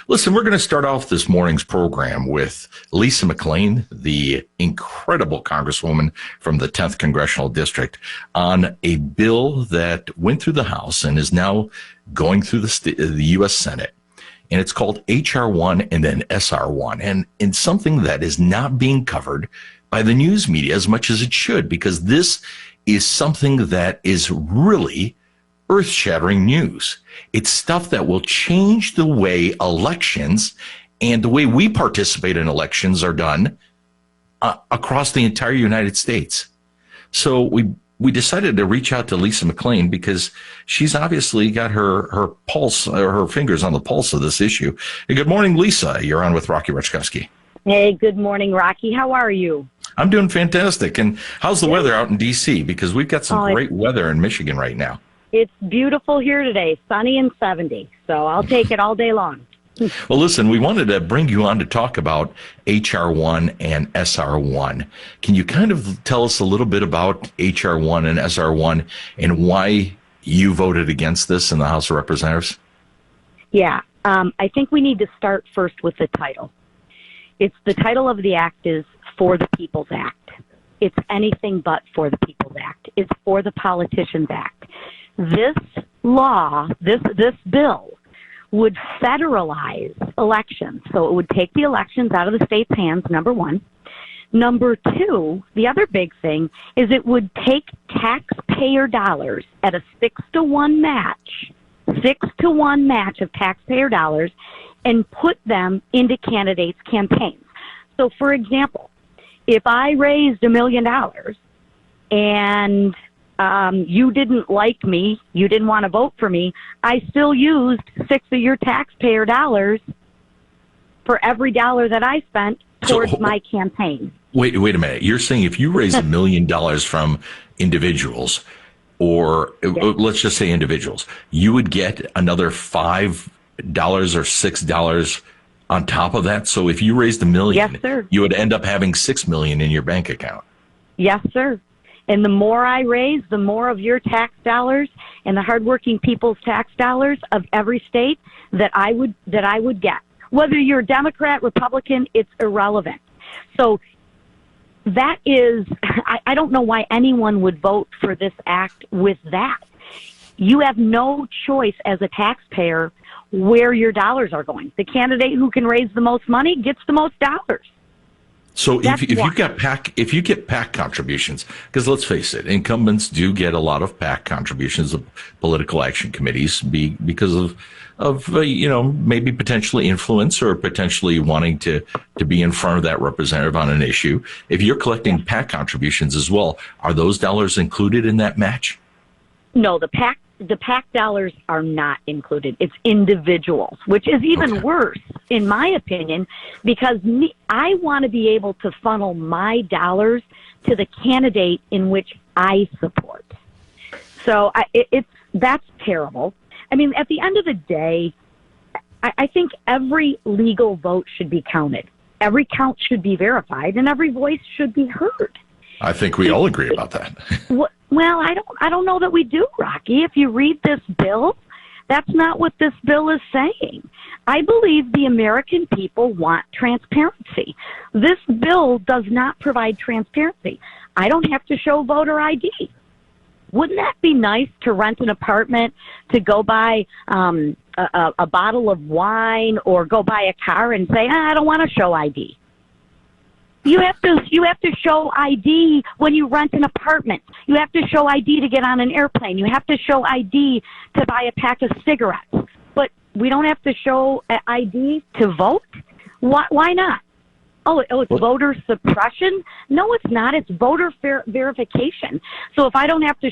Listen, we're going to start off this morning's program with Lisa McClain, the incredible Congresswoman from the 10th Congressional District, on a bill that went through the House and is now going through the U.S. Senate. And it's called H.R. 1 and then S.R. 1. And it's something that is not being covered by the news media as much as it should, because this is something that is really earth-shattering news. It's stuff that will change the way elections and the way we participate in elections are done across the entire United States. So we decided to reach out to Lisa McClain because she's obviously got her pulse, or her fingers on the pulse of this issue. Hey, good morning, Lisa. You're on with Rocky Rechkowski. Hey, good morning, Rocky. How are you? I'm doing fantastic. And how's the weather out in D.C.? Because we've got some great weather in Michigan right now. It's beautiful here today, sunny and 70. So I'll take it all day long. Well, listen, we wanted to bring you on to talk about H.R. 1 and S.R. 1. Can you kind of tell us a little bit about H.R. 1 and S.R. 1 and why you voted against this in the House of Representatives? Yeah, I think we need to start first with the title. The title of the act is For the People's Act. It's anything but For the People's Act. It's For the Politicians Act. This law, this bill, would federalize elections. So it would take the elections out of the state's hands, number one. Number two, the other big thing is it would take taxpayer dollars at a 6-to-1 match of taxpayer dollars and put them into candidates' campaigns. So, for example, if I raised $1 million and you didn't like me, you didn't want to vote for me, I still used 6 of your taxpayer dollars for every dollar that I spent towards my campaign. Wait a minute. You're saying if you raise $1 million from individuals, or let's just say individuals, you would get another $5 or $6 on top of that? So if you raised $1 million, yes, sir, you would end up having $6 million in your bank account. Yes, sir. And the more I raise, the more of your tax dollars and the hardworking people's tax dollars of every state that I would get. Whether you're Democrat, Republican, it's irrelevant. So that is, I don't know why anyone would vote for this act with that. You have no choice as a taxpayer where your dollars are going. The candidate who can raise the most money gets the most dollars. So if you get PAC contributions, because let's face it, incumbents do get a lot of PAC contributions of political action committees because of maybe potentially influence or potentially wanting to be in front of that representative on an issue. If you're collecting PAC contributions as well, are those dollars included in that match? No, the PAC dollars are not included. It's individuals, which is even worse, in my opinion, because I want to be able to funnel my dollars to the candidate in which I support. So that's terrible. I mean, at the end of the day, I think every legal vote should be counted. Every count should be verified, and every voice should be heard. I think we all agree about that. Well, I don't know that we do, Rocky. If you read this bill, that's not what this bill is saying. I believe the American people want transparency. This bill does not provide transparency. I don't have to show voter ID. Wouldn't that be nice to rent an apartment, to go buy a bottle of wine or go buy a car and say, I don't want to show ID? You have to show ID when you rent an apartment. You have to show ID to get on an airplane. You have to show ID to buy a pack of cigarettes. But we don't have to show ID to vote? Why not? Oh, it's voter suppression? No, it's not. It's voter verification. So if I have to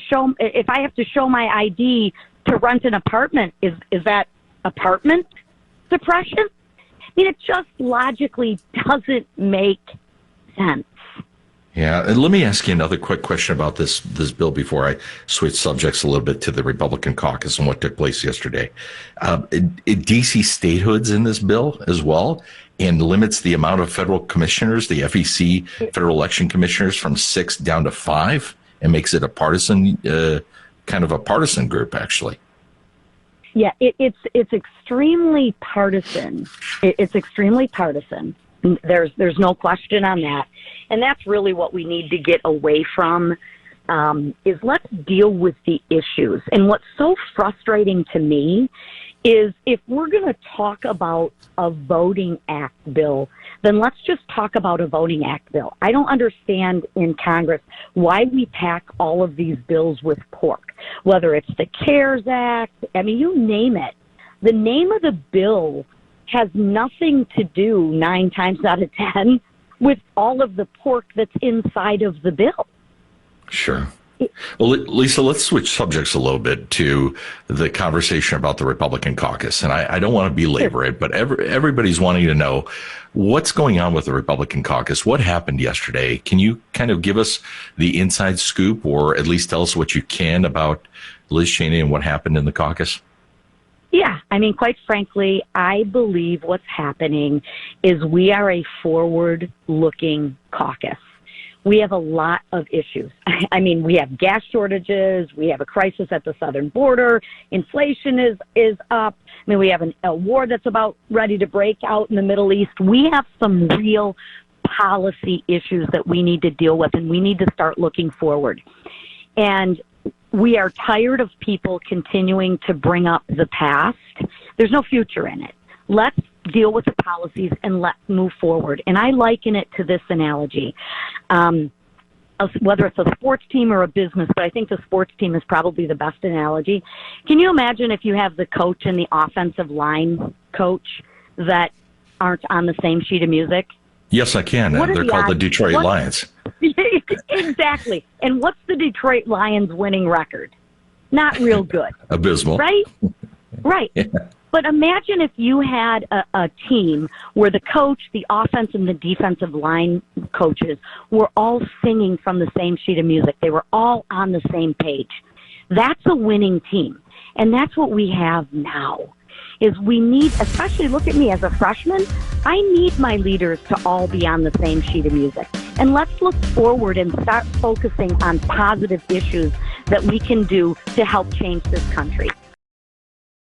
show my ID to rent an apartment, is that apartment suppression? I mean, it just logically doesn't make sense. Yeah, and let me ask you another quick question about this bill before I switch subjects a little bit to the Republican caucus and what took place yesterday. D.C. statehood's in this bill as well, and limits the amount of federal commissioners, the FEC, federal election commissioners, from 6 down to 5, and makes it a partisan, kind of a partisan group, actually. Yeah, it's extremely partisan. It's extremely partisan. There's no question on that, and that's really what we need to get away from. Is let's deal with the issues. And what's so frustrating to me is if we're going to talk about a voting act bill, then let's just talk about a voting act bill. I don't understand in Congress why we pack all of these bills with pork, whether it's the CARES Act, I mean, you name it. The name of the bill has nothing to do 9 times out of 10 with all of the pork that's inside of the bill. Sure. Well, Lisa, let's switch subjects a little bit to the conversation about the Republican caucus. And I don't want to belabor it, but everybody's wanting to know what's going on with the Republican caucus. What happened yesterday? Can you kind of give us the inside scoop, or at least tell us what you can about Liz Cheney and what happened in the caucus? Yeah, I mean, quite frankly, I believe what's happening is we are a forward-looking caucus. We have a lot of issues. I mean, we have gas shortages. We have a crisis at the southern border. Inflation is up. I mean, we have a war that's about ready to break out in the Middle East. We have some real policy issues that we need to deal with, and we need to start looking forward. And we are tired of people continuing to bring up the past. There's no future in it. Let's deal with the policies and let's move forward. And I liken it to this analogy. Whether it's a sports team or a business, but I think the sports team is probably the best analogy. Can you imagine if you have the coach and the offensive line coach that aren't on the same sheet of music? Yes, I can. They're called the Detroit Lions. Exactly. And what's the Detroit Lions winning record? Not real good. Abysmal. Right? Right. Yeah. But imagine if you had a team where the coach, the offense, and the defensive line coaches were all singing from the same sheet of music. They were all on the same page. That's a winning team. And that's what we have now. Is we need, especially look at me as a freshman, I need my leaders to all be on the same sheet of music. And let's look forward and start focusing on positive issues that we can do to help change this country.